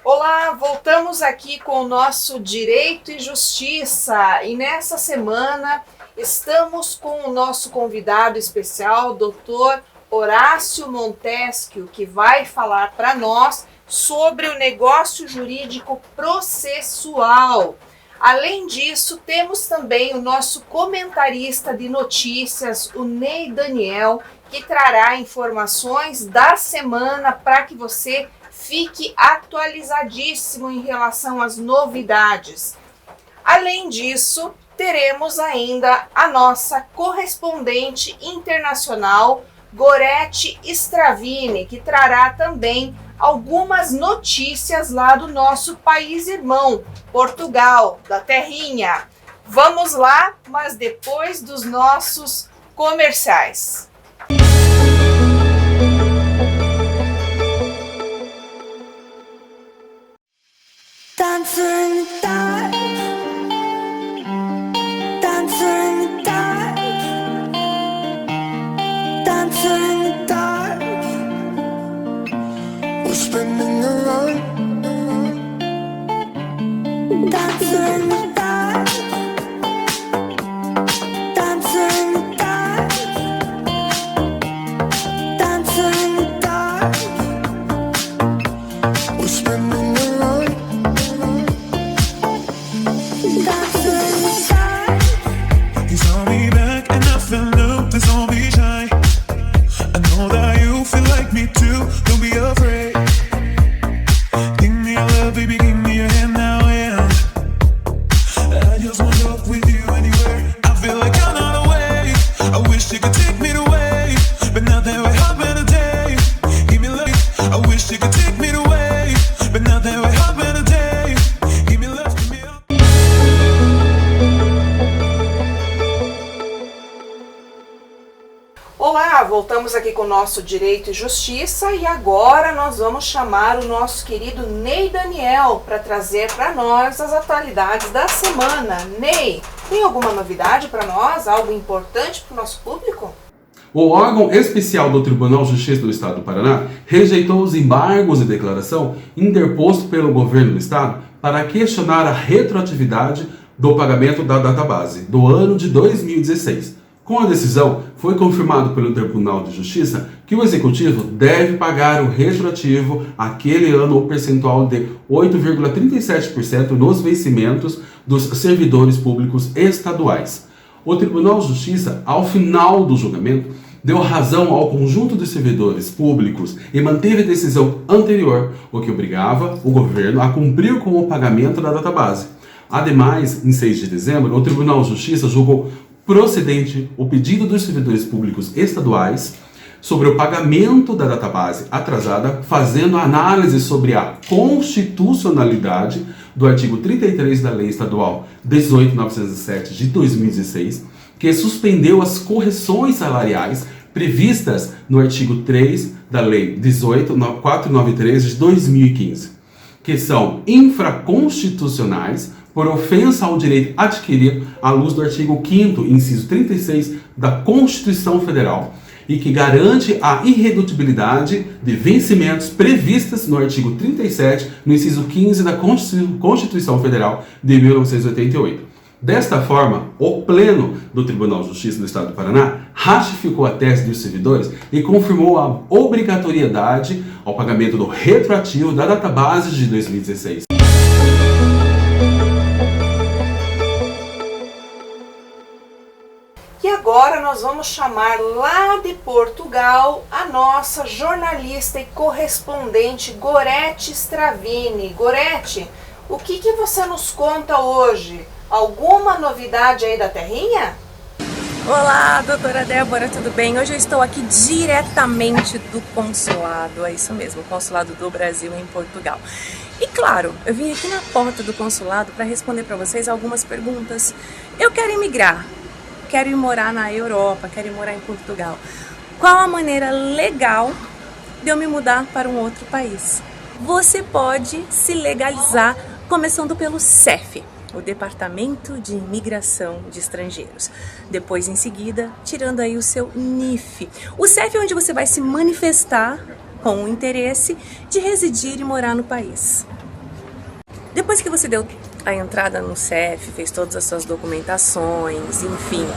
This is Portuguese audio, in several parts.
Olá, voltamos aqui com o nosso Direito e Justiça e nessa semana estamos com o nosso convidado especial, Dr. Horácio Montesquieu, que vai falar para nós sobre o negócio jurídico processual. Além disso, temos também o nosso comentarista de notícias, o Ney Daniel, que trará informações da semana para que você fique atualizadíssimo em relação às novidades. Além disso, teremos ainda a nossa correspondente internacional, Gorete Stravini, que trará também algumas notícias lá do nosso país irmão, Portugal, da terrinha. Vamos lá, mas depois dos nossos comerciais. Dancing in the dark, dancing in the dark, dancing in the dark. We're spinning around, dancing in the dark, dancing in the dark, dancing in the dark. We're spinning around. You saw me back and I fell up, let's all be shy. I know that you feel like me too, don't be afraid. Give me your love, baby, give me your hand now, yeah. I just want to walk with you anywhere. I feel like I'm not away. I wish you could take me away, but now that we're having a day. Give me love, I wish you could take me away, but now that we're having a day. Give me love, give me love. Olá, voltamos aqui com o nosso Direito e Justiça e agora nós vamos chamar o nosso querido Ney Daniel para trazer para nós as atualidades da semana. Ney, tem alguma novidade para nós? Algo importante para o nosso público? O órgão especial do Tribunal de Justiça do Estado do Paraná rejeitou os embargos de declaração interposto pelo governo do Estado para questionar a retroatividade do pagamento da database do ano de 2016. Com a decisão, foi confirmado pelo Tribunal de Justiça que o Executivo deve pagar o retroativo àquele ano o percentual de 8,37% nos vencimentos dos servidores públicos estaduais. O Tribunal de Justiça, ao final do julgamento, deu razão ao conjunto dos servidores públicos e manteve a decisão anterior, o que obrigava o governo a cumprir com o pagamento da database. Ademais, em 6 de dezembro, o Tribunal de Justiça julgou procedente o pedido dos servidores públicos estaduais sobre o pagamento da database atrasada, fazendo análise sobre a constitucionalidade do artigo 33 da Lei Estadual 18.907 de 2016, que suspendeu as correções salariais previstas no artigo 3 da Lei 18.493 de 2015, que são infraconstitucionais por ofensa ao direito adquirido à luz do artigo 5º, inciso 36 da Constituição Federal, e que garante a irredutibilidade de vencimentos previstas no artigo 37, no inciso 15 da Constituição Federal de 1988. Desta forma, o Pleno do Tribunal de Justiça do Estado do Paraná ratificou a tese dos servidores e confirmou a obrigatoriedade ao pagamento do retroativo da database de 2016. E agora nós vamos chamar lá de Portugal a nossa jornalista e correspondente Gorete Stravini. Gorete, o que você nos conta hoje? Alguma novidade aí da terrinha? Olá, doutora Débora, tudo bem? Hoje eu estou aqui diretamente do consulado, é isso mesmo, o consulado do Brasil em Portugal. E claro, eu vim aqui na porta do consulado para responder para vocês algumas perguntas. Eu quero imigrar, quero ir morar na Europa, quero ir morar em Portugal. Qual a maneira legal de eu me mudar para um outro país? Você pode se legalizar começando pelo CEF, o Departamento de Imigração de Estrangeiros. Depois, em seguida, tirando aí o seu NIF. O CEF é onde você vai se manifestar com o interesse de residir e morar no país. Depois que você deu a entrada no CEF, fez todas as suas documentações, enfim,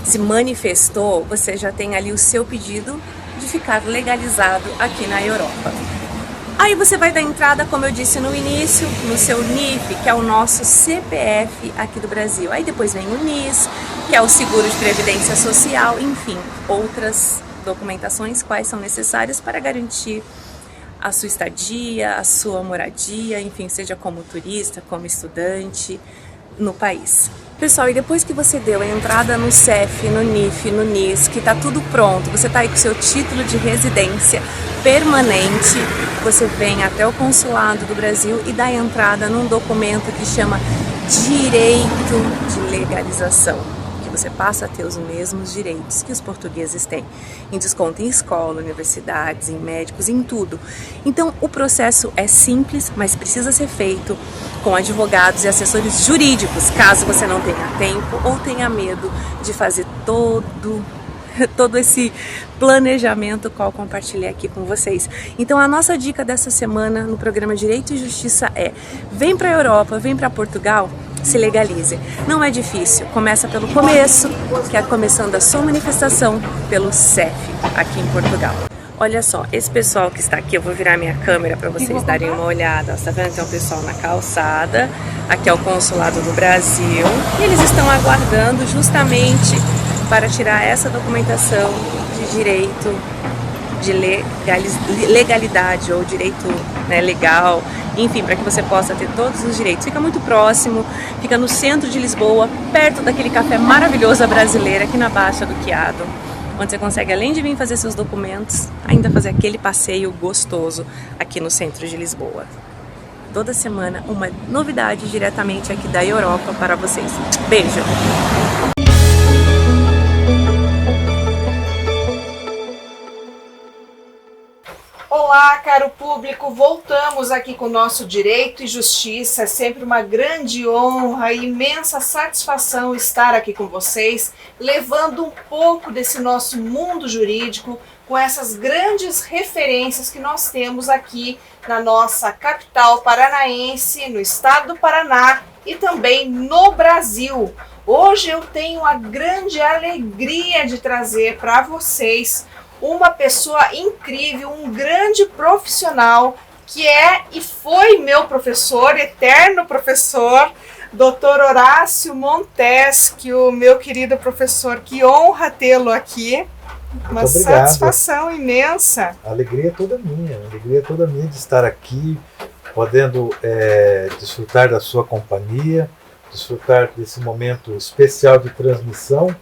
se manifestou, você já tem ali o seu pedido de ficar legalizado aqui na Europa. Aí você vai dar entrada, como eu disse no início, no seu NIF, que é o nosso CPF aqui do Brasil. Aí depois vem o NIS, que é o seguro de previdência social, enfim, outras documentações quais são necessárias para garantir a sua estadia, a sua moradia, enfim, seja como turista, como estudante no país. Pessoal, e depois que você deu a entrada no CEF, no NIF, no NIS, que tá tudo pronto, você tá aí com o seu título de residência permanente, você vem até o consulado do Brasil e dá entrada num documento que chama Direito de Legalização, que você passa a ter os mesmos direitos que os portugueses têm, em desconto em escola, universidades, em médicos, em tudo. Então, o processo é simples, mas precisa ser feito com advogados e assessores jurídicos, caso você não tenha tempo ou tenha medo de fazer todo esse planejamento qual compartilhei aqui com vocês. Então a nossa dica dessa semana no programa Direito e Justiça é: vem para a Europa, vem para Portugal, se legalize. Não é difícil, começa pelo começo, que é começando a sua manifestação pelo CEF aqui em Portugal. Olha só, esse pessoal que está aqui, eu vou virar minha câmera para vocês darem uma olhada. Você tá vendo que tem um pessoal na calçada, aqui é o consulado do Brasil, e eles estão aguardando justamente para tirar essa documentação de direito de legalidade ou direito, né, legal, enfim, para que você possa ter todos os direitos. Fica muito próximo, fica no centro de Lisboa, perto daquele café maravilhoso brasileiro aqui na Baixa do Chiado, onde você consegue, além de vir fazer seus documentos, ainda fazer aquele passeio gostoso aqui no centro de Lisboa. Toda semana uma novidade diretamente aqui da Europa para vocês. Beijo! Olá, caro público, voltamos aqui com o nosso Direito e Justiça. É sempre uma grande honra e imensa satisfação estar aqui com vocês, levando um pouco desse nosso mundo jurídico com essas grandes referências que nós temos aqui na nossa capital paranaense, no estado do Paraná e também no Brasil. Hoje eu tenho a grande alegria de trazer para vocês uma pessoa incrível, um grande profissional que é e foi meu professor, eterno professor, Dr. Horácio Montesquieu, meu querido professor, que honra tê-lo aqui. Uma satisfação imensa. A alegria é toda minha de estar aqui, podendo desfrutar da sua companhia, desfrutar desse momento especial de transmissão.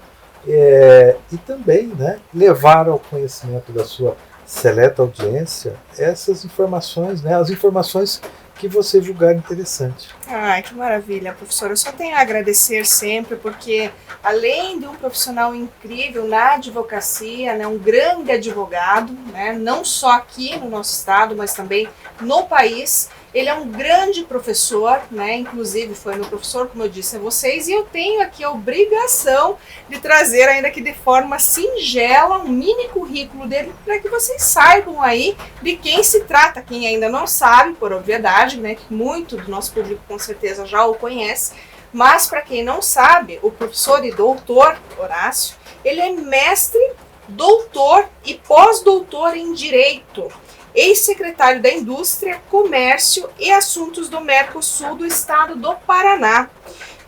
E também, né, levar ao conhecimento da sua seleta audiência essas informações, né, as informações que você julgar interessante. Ai, que maravilha, professora. Eu só tenho a agradecer sempre, porque além de um profissional incrível na advocacia, né, um grande advogado, né, não só aqui no nosso estado, mas também no país, ele é um grande professor, né, inclusive foi meu professor, como eu disse a vocês, e eu tenho aqui a obrigação de trazer, ainda que de forma singela, um mini currículo dele para que vocês saibam aí de quem se trata. Quem ainda não sabe, por obviedade, né, que muito do nosso público com certeza já o conhece, mas para quem não sabe, o professor e doutor Horácio, ele é mestre, doutor e pós-doutor em Direito, ex-secretário da Indústria, Comércio e Assuntos do Mercosul do estado do Paraná,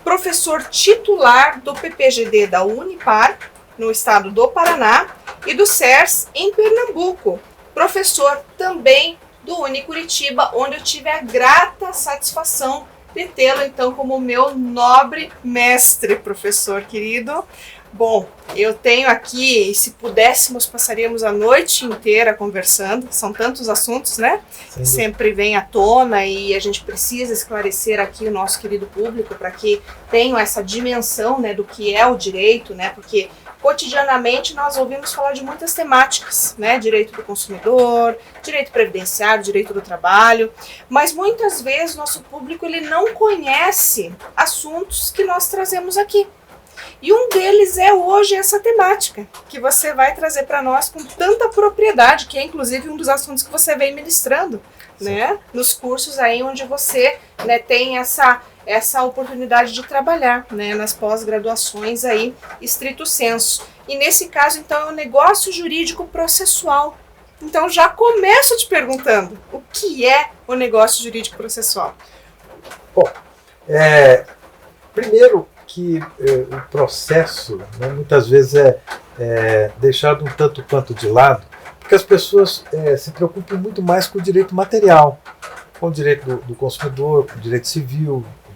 professor titular do PPGD da Unipar, no estado do Paraná, e do CERS em Pernambuco, professor também do Unicuritiba, onde eu tive a grata satisfação de tê-lo então como meu nobre mestre, professor querido. Bom, eu tenho aqui, e se pudéssemos, passaríamos a noite inteira conversando, são tantos assuntos, né? Sempre vem à tona e a gente precisa esclarecer aqui o nosso querido público para que tenham essa dimensão, né, do que é o direito, né? Porque cotidianamente nós ouvimos falar de muitas temáticas, né? Direito do consumidor, direito previdenciário, direito do trabalho, mas muitas vezes nosso público ele não conhece assuntos que nós trazemos aqui. E um deles é hoje essa temática que você vai trazer para nós com tanta propriedade, que é inclusive um dos assuntos que você vem ministrando, né, nos cursos aí onde você, né, tem essa oportunidade de trabalhar, né, nas pós-graduações aí, estrito sensu. E nesse caso, então, é um negócio jurídico processual. Então, já começo te perguntando, o que é o negócio jurídico processual? Bom, primeiro que o processo, né, muitas vezes é deixado um tanto quanto de lado, porque as pessoas se preocupam muito mais com o direito material, com o direito do consumidor, com o direito civil, o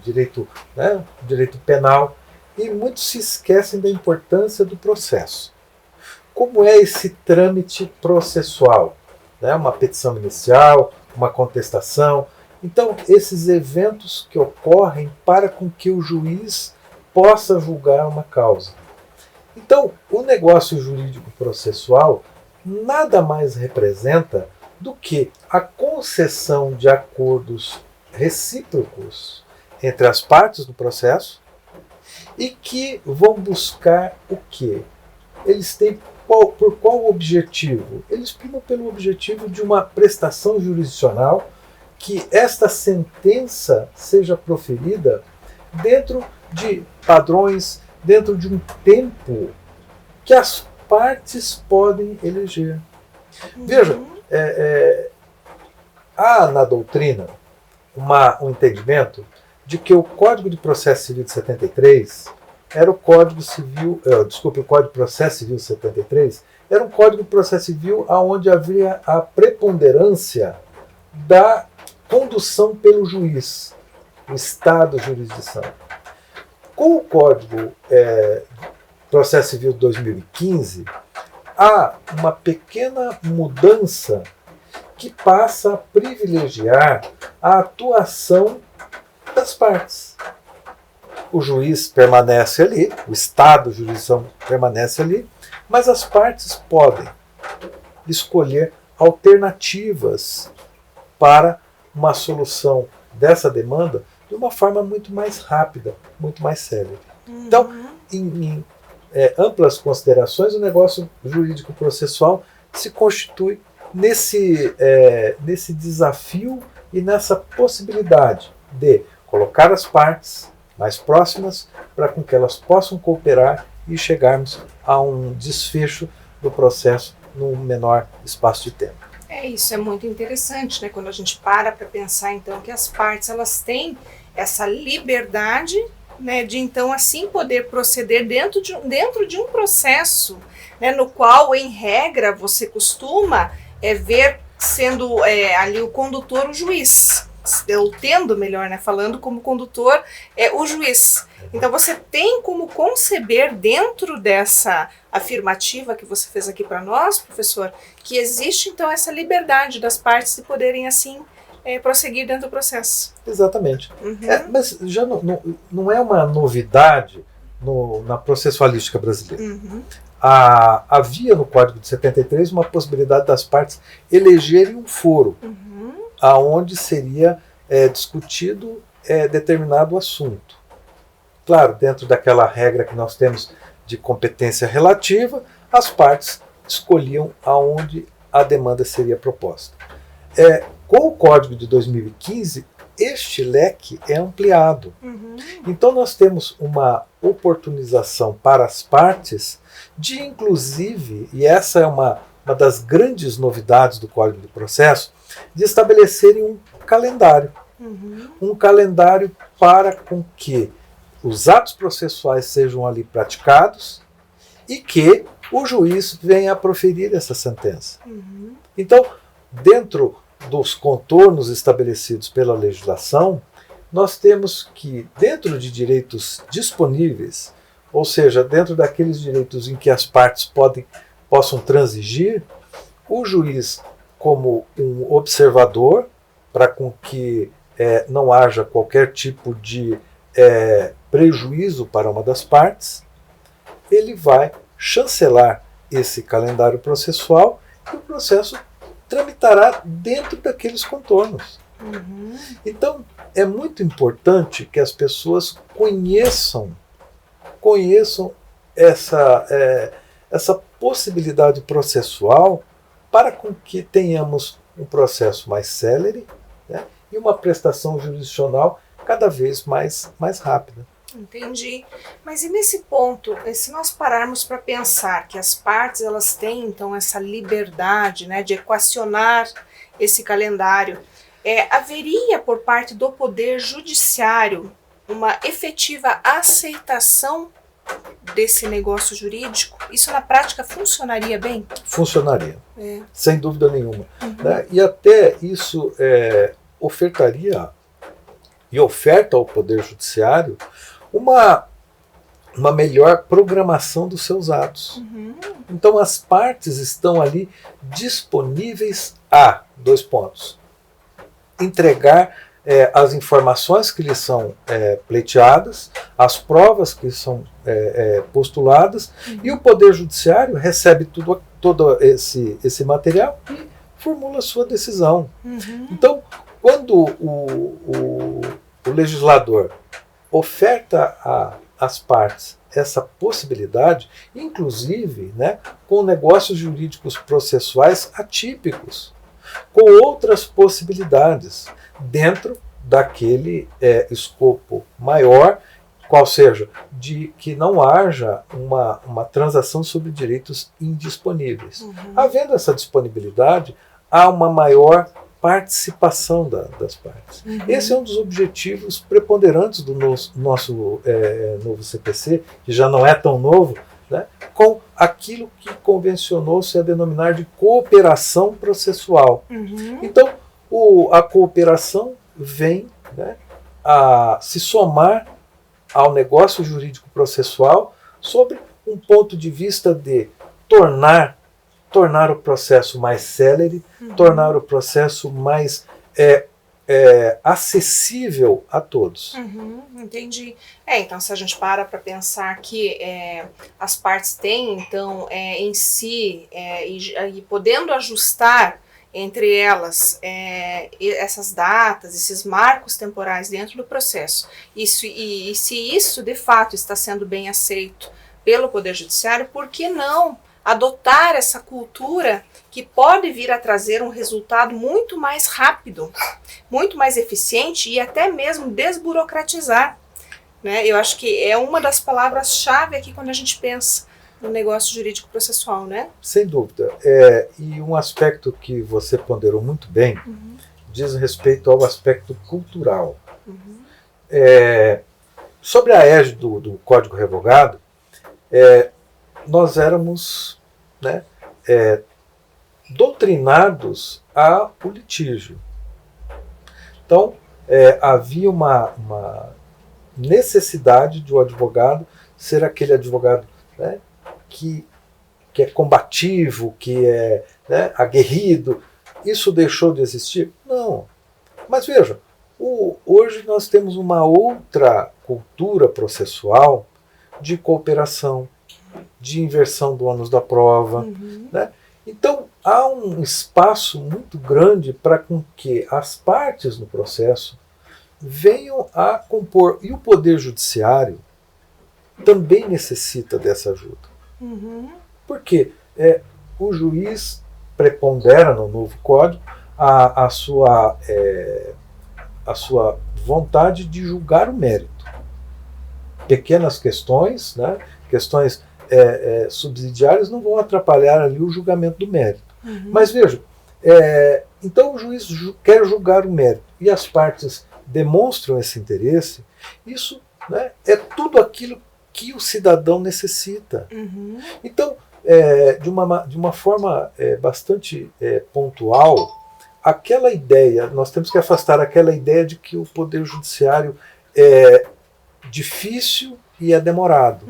direito penal, e muitos se esquecem da importância do processo. Como é esse trâmite processual? Né? Uma petição inicial, uma contestação. Então, esses eventos que ocorrem para com que o juiz possa julgar uma causa. Então, o negócio jurídico processual nada mais representa do que a concessão de acordos recíprocos entre as partes do processo e que vão buscar o quê? Eles têm por qual objetivo? Eles primam pelo objetivo de uma prestação jurisdicional, que esta sentença seja proferida dentro de padrões, dentro de um tempo que as partes podem eleger. Veja, há na doutrina um entendimento de que o Código de Processo Civil de 73 era o Código Civil, o Código de Processo Civil de 73 era um Código de Processo Civil onde havia a preponderância da condução pelo juiz, o Estado de jurisdição. Com o Código Processo Civil de 2015, há uma pequena mudança que passa a privilegiar a atuação das partes. O juiz permanece ali, o Estado de jurisdição permanece ali, mas as partes podem escolher alternativas para uma solução dessa demanda de uma forma muito mais rápida, muito mais célere. Então, em amplas considerações, o negócio jurídico processual se constitui nesse desafio e nessa possibilidade de colocar as partes mais próximas para com que elas possam cooperar e chegarmos a um desfecho do processo num menor espaço de tempo. Isso é muito interessante, né? Quando a gente para pensar, então, que as partes elas têm essa liberdade, né, de então assim poder proceder dentro de um processo, né, no qual, em regra, você costuma ver sendo ali o condutor o juiz. Eu tendo, melhor, né, falando como condutor, o juiz. Então você tem como conceber dentro dessa afirmativa que você fez aqui para nós, professor, que existe então essa liberdade das partes de poderem assim prosseguir dentro do processo. Exatamente. Mas já não é uma novidade na processualística brasileira. Havia no Código de 73 uma possibilidade das partes elegerem um foro, aonde seria discutido determinado assunto. Claro, dentro daquela regra que nós temos de competência relativa, as partes escolhiam aonde a demanda seria proposta. Com o Código de 2015, este leque é ampliado. Então nós temos uma oportunização para as partes de, inclusive, e essa é uma das grandes novidades do Código de Processo, de estabelecerem um calendário. Um calendário para com que os atos processuais sejam ali praticados e que o juiz venha a proferir essa sentença. Então, dentro dos contornos estabelecidos pela legislação, nós temos que, dentro de direitos disponíveis, ou seja, dentro daqueles direitos em que as partes possam transigir, o juiz, como um observador, para com que não haja qualquer tipo de prejuízo para uma das partes, ele vai chancelar esse calendário processual e o processo tramitará dentro daqueles contornos. Então, é muito importante que as pessoas conheçam essa possibilidade processual para com que tenhamos um processo mais célere, né, e uma prestação jurisdicional cada vez mais rápida. Entendi. Mas e nesse ponto, se nós pararmos para pensar que as partes elas têm então essa liberdade, né, de equacionar esse calendário, haveria por parte do Poder Judiciário uma efetiva aceitação desse negócio jurídico? Isso na prática funcionaria bem? Funcionaria, sem dúvida nenhuma. Né? E até isso ofertaria e oferta ao Poder Judiciário uma melhor programação dos seus atos. Então as partes estão ali disponíveis a, 2 pontos, entregar as informações que lhes são pleiteadas, as provas que são postuladas, e o Poder Judiciário recebe todo esse material e formula a sua decisão. Então, quando o legislador oferta às partes essa possibilidade, inclusive, né, com negócios jurídicos processuais atípicos, com outras possibilidades, dentro daquele escopo maior, qual seja, de que não haja uma transação sobre direitos indisponíveis. Havendo essa disponibilidade, há uma maior participação das partes. Esse é um dos objetivos preponderantes do nosso novo CPC, que já não é tão novo, né, com aquilo que convencionou-se a denominar de cooperação processual. Então, a cooperação vem, né, a se somar ao negócio jurídico processual sobre um ponto de vista de tornar o processo mais célere, tornar o processo mais acessível a todos. Entendi. Então, se a gente para pensar que as partes têm, então, em si, e podendo ajustar entre elas essas datas, esses marcos temporais dentro do processo, e se isso, de fato, está sendo bem aceito pelo Poder Judiciário, por que não adotar essa cultura que pode vir a trazer um resultado muito mais rápido, muito mais eficiente e até mesmo desburocratizar, né? Eu acho que é uma das palavras-chave aqui quando a gente pensa no negócio jurídico processual, né? Sem dúvida. E um aspecto que você ponderou muito bem diz respeito ao aspecto cultural. Sobre a égide do Código Revogado, nós éramos, né, doutrinados ao litígio. Então, havia uma necessidade de o advogado ser aquele advogado, né, que é combativo, que é, né, aguerrido. Isso deixou de existir? Não. Mas veja, hoje nós temos uma outra cultura processual de cooperação, de inversão do ônus da prova. Né? Então, há um espaço muito grande para que as partes no processo venham a compor. E o Poder Judiciário também necessita dessa ajuda. Porque o juiz prepondera no novo código a sua vontade de julgar o mérito. Pequenas questões, né, questões subsidiárias não vão atrapalhar ali o julgamento do mérito. Mas veja, então o juiz quer julgar o mérito e as partes demonstram esse interesse. Isso, né, é tudo aquilo que o cidadão necessita. Então, de uma forma bastante pontual, aquela ideia, nós temos que afastar aquela ideia de que o Poder Judiciário é difícil e é demorado.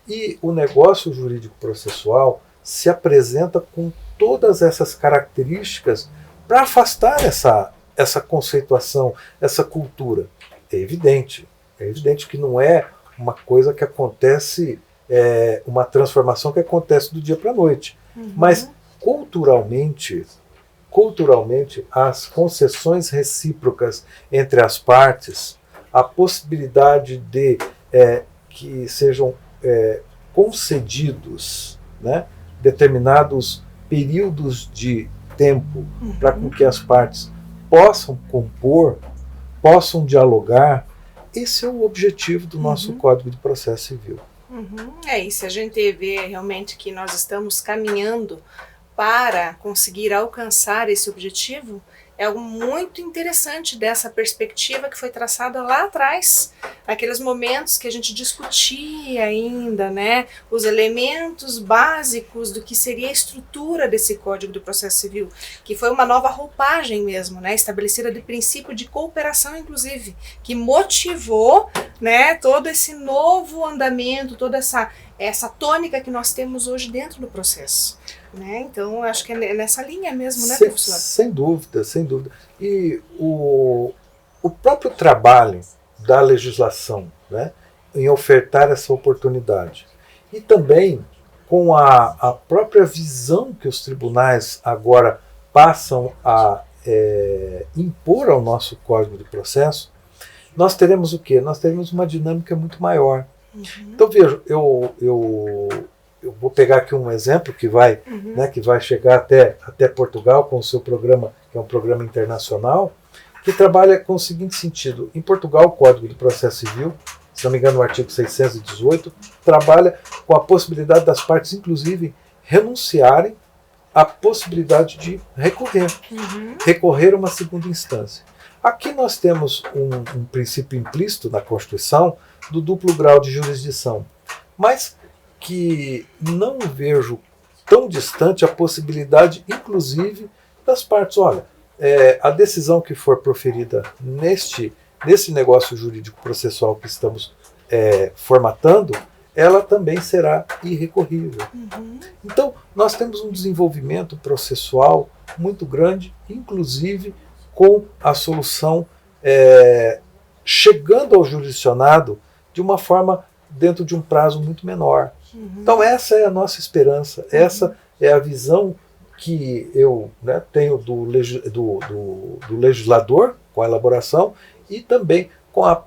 E o negócio jurídico processual se apresenta com todas essas características para afastar essa conceituação, essa cultura. É evidente que não é uma coisa que acontece, uma transformação que acontece do dia para a noite. Mas culturalmente, as concessões recíprocas entre as partes, a possibilidade de que sejam concedidos, né, determinados períodos de tempo para com que as partes possam compor, possam dialogar. Esse é o objetivo do nosso Código de Processo Civil. E se a gente vê realmente que nós estamos caminhando para conseguir alcançar esse objetivo, é algo muito interessante dessa perspectiva que foi traçada lá atrás, naqueles momentos que a gente discutia ainda, né, os elementos básicos do que seria a estrutura desse Código do Processo Civil, que foi uma nova roupagem mesmo, né, estabelecida de princípio de cooperação, inclusive, que motivou, né, todo esse novo andamento, toda essa tônica que nós temos hoje dentro do processo. Né? Então, acho que é nessa linha mesmo, né, professor? Sem dúvida, sem dúvida. E o próprio trabalho da legislação, né, em ofertar essa oportunidade, e também com a própria visão que os tribunais agora passam a impor ao nosso Código de Processo, nós teremos o quê? Nós teremos uma dinâmica muito maior. Então, veja, eu vou pegar aqui um exemplo que vai, né, que vai chegar até Portugal com o seu programa, que é um programa internacional, que trabalha com o seguinte sentido. Em Portugal, o Código de Processo Civil, se não me engano, o artigo 618, trabalha com a possibilidade das partes, inclusive, renunciarem à possibilidade de recorrer a uma segunda instância. Aqui nós temos um princípio implícito na Constituição do duplo grau de jurisdição, mas que não vejo tão distante a possibilidade, inclusive, das partes. Olha, a decisão que for proferida nesse negócio jurídico processual que estamos formatando, ela também será irrecorrível. Então, nós temos um desenvolvimento processual muito grande, inclusive com a solução chegando ao jurisdicionado de uma forma dentro de um prazo muito menor. Então essa é a nossa esperança, essa é a visão que eu, né, tenho do legislador com a elaboração e também com as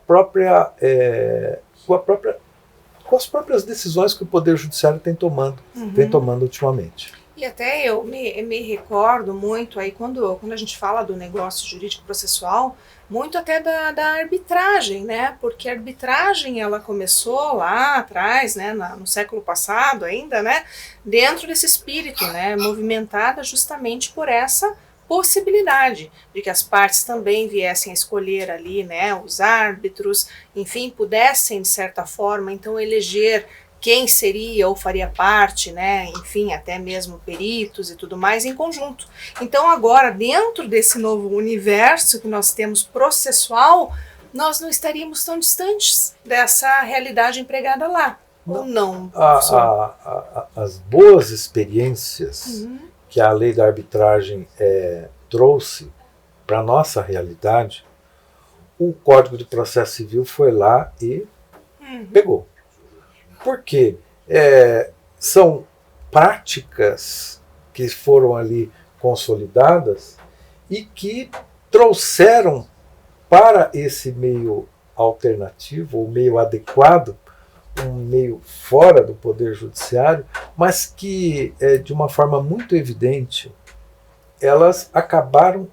próprias decisões que o Poder Judiciário vem tomando ultimamente. E até eu me recordo muito aí quando a gente fala do negócio jurídico processual, muito até da arbitragem, né? Porque a arbitragem ela começou lá atrás, né? No século passado ainda, né? Dentro desse espírito, né? Movimentada justamente por essa possibilidade de que as partes também viessem a escolher ali, né? Os árbitros, enfim, pudessem de certa forma então eleger quem seria ou faria parte, né, enfim, até mesmo peritos e tudo mais em conjunto. Então agora, dentro desse novo universo que nós temos processual, nós não estaríamos tão distantes dessa realidade empregada lá, ou não? As boas experiências que a lei da arbitragem trouxe para a nossa realidade, o Código de Processo Civil foi lá e pegou. Porque são práticas que foram ali consolidadas e que trouxeram para esse meio alternativo, ou meio adequado, um meio fora do Poder Judiciário, mas que, de uma forma muito evidente, elas acabaram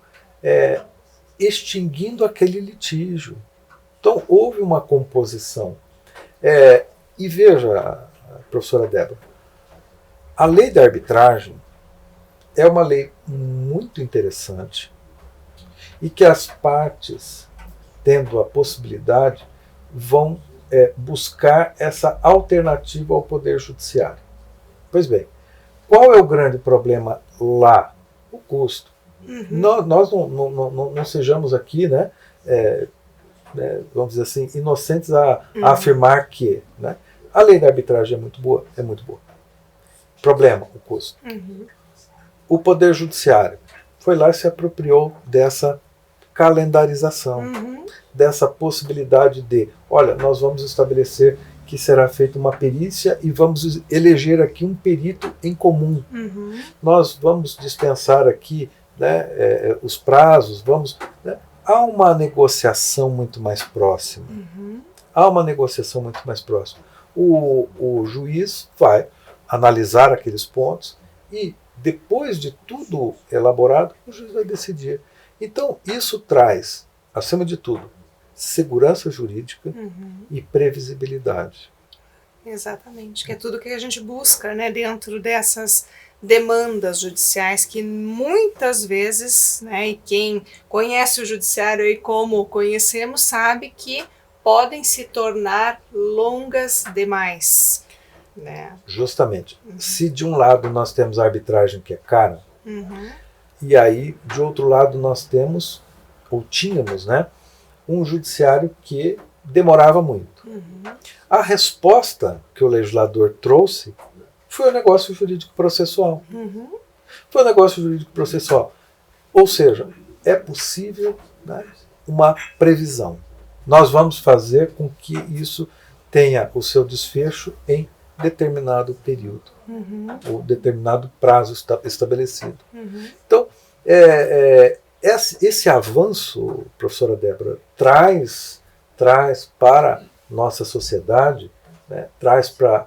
extinguindo aquele litígio. Então, houve uma composição. E veja, professora Débora, a lei da arbitragem é uma lei muito interessante e que as partes, tendo a possibilidade, vão buscar essa alternativa ao Poder Judiciário. Pois bem, qual é o grande problema lá? O custo. Nós não sejamos aqui, né, vamos dizer assim, inocentes a afirmar que, né, a lei da arbitragem é muito boa. Problema, o custo. O Poder Judiciário foi lá e se apropriou dessa calendarização, dessa possibilidade de, olha, nós vamos estabelecer que será feita uma perícia e vamos eleger aqui um perito em comum. Nós vamos dispensar aqui, né, os prazos, né, há uma negociação muito mais próxima. O juiz vai analisar aqueles pontos e depois de tudo elaborado, o juiz vai decidir. Então, isso traz, acima de tudo, segurança jurídica e previsibilidade. Exatamente, que é tudo que a gente busca, né, dentro dessas demandas judiciais que muitas vezes, né, e quem conhece o judiciário e como conhecemos sabe que podem se tornar longas demais, né? Justamente. Se de um lado nós temos a arbitragem que é cara, e aí de outro lado nós temos, ou tínhamos, né, um judiciário que demorava muito. A resposta que o legislador trouxe foi o negócio jurídico processual. Foi o negócio jurídico processual. Ou seja, é possível, né, uma previsão. Nós vamos fazer com que isso tenha o seu desfecho em determinado período, ou determinado prazo estabelecido. Então, esse avanço, professora Débora, traz para nossa sociedade, né, traz para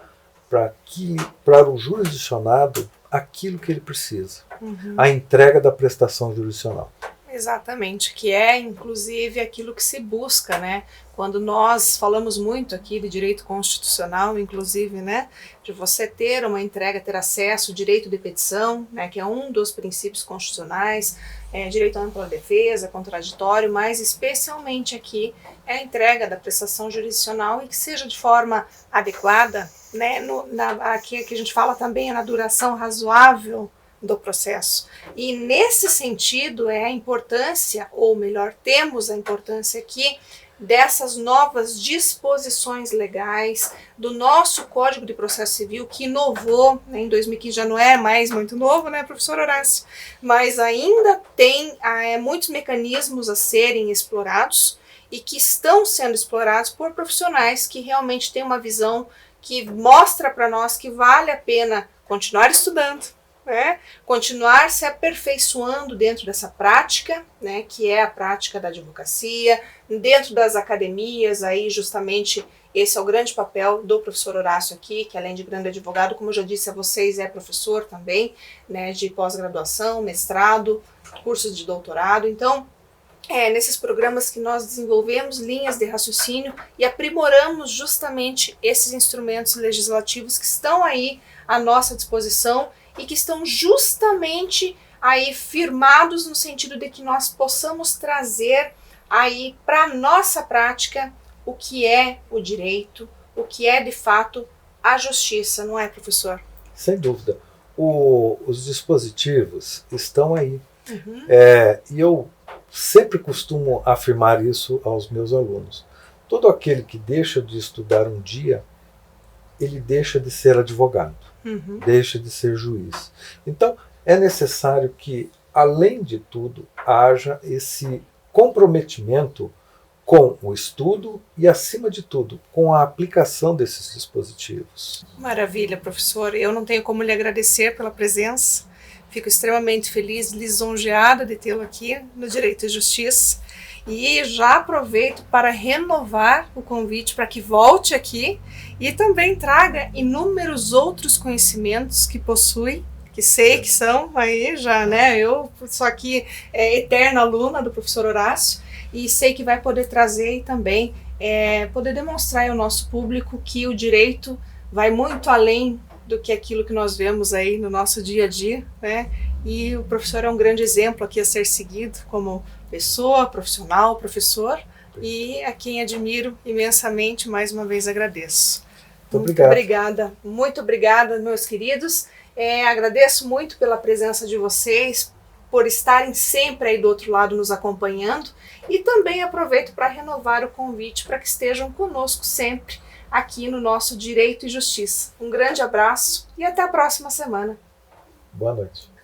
o jurisdicionado aquilo que ele precisa, a entrega da prestação jurisdicional. Exatamente, que é inclusive aquilo que se busca, né? Quando nós falamos muito aqui de direito constitucional, inclusive, né, de você ter uma entrega, ter acesso, direito de petição, né, que é um dos princípios constitucionais, direito à ampla defesa, contraditório, mas especialmente aqui é a entrega da prestação jurisdicional e que seja de forma adequada, né, aqui que a gente fala também é na duração razoável do processo. E nesse sentido é a importância, ou melhor, temos a importância aqui dessas novas disposições legais do nosso Código de Processo Civil, que inovou, né, em 2015, já não é mais muito novo, né, professor Horácio? Mas ainda tem muitos mecanismos a serem explorados e que estão sendo explorados por profissionais que realmente têm uma visão que mostra para nós que vale a pena continuar estudando, né, continuar se aperfeiçoando dentro dessa prática, né, que é a prática da advocacia, dentro das academias, aí justamente esse é o grande papel do professor Horácio aqui, que além de grande advogado, como eu já disse a vocês, é professor também, né, de pós-graduação, mestrado, cursos de doutorado. Então, nesses programas que nós desenvolvemos linhas de raciocínio e aprimoramos justamente esses instrumentos legislativos que estão aí à nossa disposição e que estão justamente aí firmados no sentido de que nós possamos trazer aí para a nossa prática o que é o direito, o que é de fato a justiça, não é, professor? Sem dúvida. Os dispositivos estão aí. E eu sempre costumo afirmar isso aos meus alunos. Todo aquele que deixa de estudar um dia, ele deixa de ser advogado. Deixa de ser juiz. Então, é necessário que, além de tudo, haja esse comprometimento com o estudo e, acima de tudo, com a aplicação desses dispositivos. Maravilha, professor. Eu não tenho como lhe agradecer pela presença. Fico extremamente feliz, lisonjeada de tê-lo aqui no Direito e Justiça. E já aproveito para renovar o convite para que volte aqui e também traga inúmeros outros conhecimentos que possui, que sei que são aí já, né? Eu sou aqui eterna aluna do professor Horácio e sei que vai poder trazer e também poder demonstrar ao nosso público que o direito vai muito além do que aquilo que nós vemos aí no nosso dia a dia, né? E o professor é um grande exemplo aqui a ser seguido como pessoa, profissional, professor, e a quem admiro imensamente, mais uma vez agradeço. Muito obrigada, meus queridos. Agradeço muito pela presença de vocês, por estarem sempre aí do outro lado nos acompanhando, e também aproveito para renovar o convite para que estejam conosco sempre aqui no nosso Direito e Justiça. Um grande abraço e até a próxima semana. Boa noite.